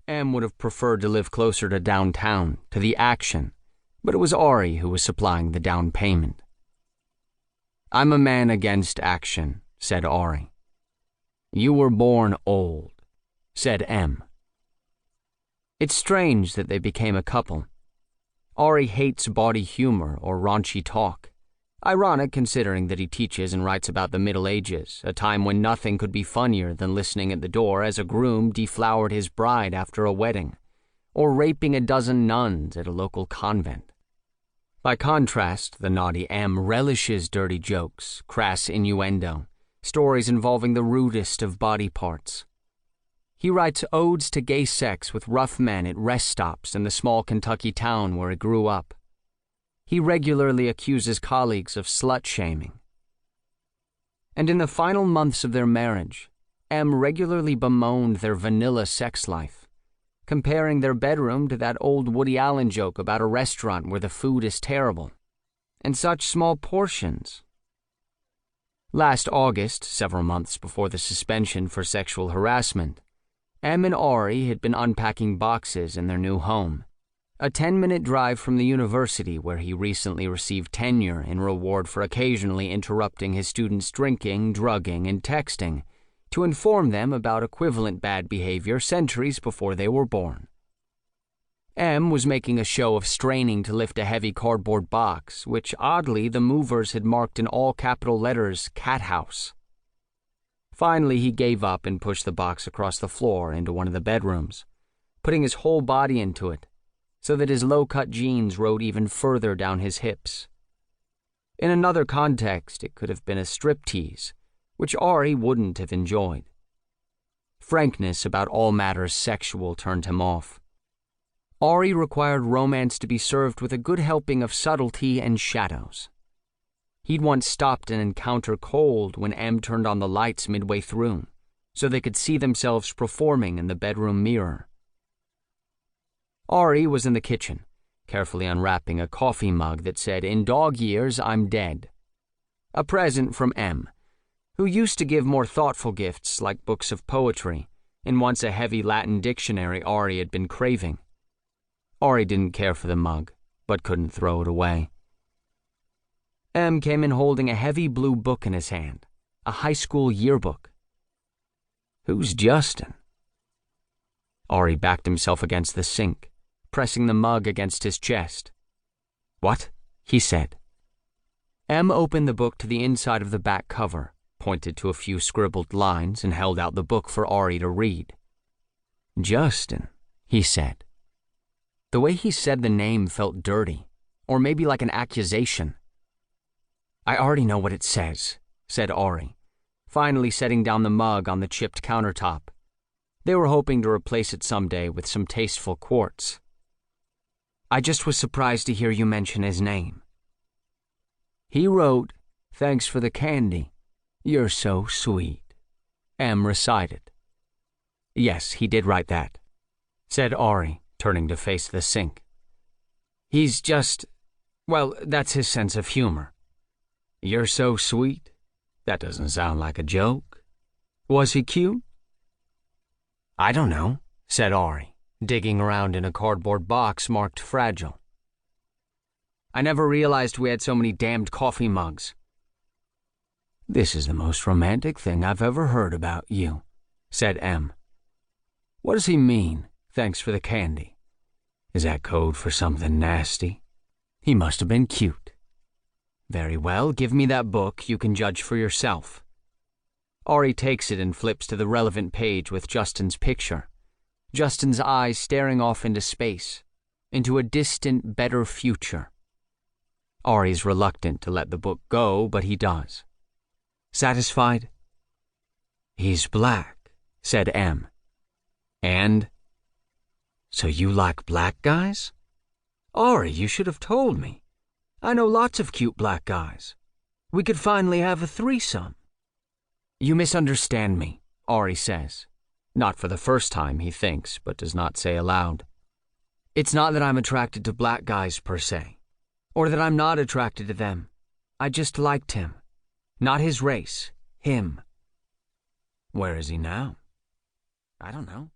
Em would have preferred to live closer to downtown, to the action, but it was Ari who was supplying the down payment. "I'm a man against action," said Ari. "You were born old," said Em. It's strange that they became a couple. Ari hates bawdy humor or raunchy talk. Ironic considering that he teaches and writes about the Middle Ages, a time when nothing could be funnier than listening at the door as a groom deflowered his bride after a wedding, or raping a dozen nuns at a local convent. By contrast, the naughty Em relishes dirty jokes, crass innuendo, stories involving the rudest of body parts. He writes odes to gay sex with rough men at rest stops in the small Kentucky town where he grew up. He regularly accuses colleagues of slut-shaming. And in the final months of their marriage, Em regularly bemoaned their vanilla sex life, comparing their bedroom to that old Woody Allen joke about a restaurant where the food is terrible, and such small portions. Last August, several months before the suspension for sexual harassment, Em and Ari had been unpacking boxes in their new home, a 10-minute drive from the university where he recently received tenure in reward for occasionally interrupting his students' drinking, drugging, and texting to inform them about equivalent bad behavior centuries before they were born. Em was making a show of straining to lift a heavy cardboard box, which oddly the movers had marked in all capital letters, "Cat House." Finally, he gave up and pushed the box across the floor into one of the bedrooms, putting his whole body into it, so that his low-cut jeans rode even further down his hips. In another context, it could have been a striptease, which Ari wouldn't have enjoyed. Frankness about all matters sexual turned him off. Ari required romance to be served with a good helping of subtlety and shadows. He'd once stopped an encounter cold when Em turned on the lights midway through, so they could see themselves performing in the bedroom mirror. Ari was in the kitchen, carefully unwrapping a coffee mug that said, "In dog years, I'm dead." A present from Em, who used to give more thoughtful gifts like books of poetry, and once a heavy Latin dictionary Ari had been craving. Ari didn't care for the mug, but couldn't throw it away. Em came in holding a heavy blue book in his hand, a high school yearbook. "Who's Justin?" Ari backed himself against the sink, pressing the mug against his chest. "What?" he said. Em opened the book to the inside of the back cover, pointed to a few scribbled lines, and held out the book for Ari to read. "Justin," he said. The way he said the name felt dirty, or maybe like an accusation. "I already know what it says," said Ari, finally setting down the mug on the chipped countertop. They were hoping to replace it someday with some tasteful quartz. "I just was surprised to hear you mention his name." "He wrote, 'Thanks for the candy. You're so sweet,'" Em recited. "Yes, he did write that," said Ari, turning to face the sink. "He's just, well, that's his sense of humor." "You're so sweet? That doesn't sound like a joke. Was he cute?" "I don't know," said Ari, digging around in a cardboard box marked fragile. "I never realized we had so many damned coffee mugs." "This is the most romantic thing I've ever heard about you," said Em. "What does he mean, thanks for the candy? Is that code for something nasty? He must have been cute." "Very well, give me that book. You can judge for yourself." Ari takes it and flips to the relevant page with Justin's picture. Justin's eyes staring off into space, into a distant, better future. Ari's reluctant to let the book go, but he does. Satisfied? "He's black," said Em. "And? So you like black guys? Ari, you should have told me. I know lots of cute black guys. We could finally have a threesome." "You misunderstand me," Ari says. Not for the first time, he thinks, but does not say aloud. "It's not that I'm attracted to black guys per se, or that I'm not attracted to them. I just liked him. Not his race, him." "Where is he now?" "I don't know."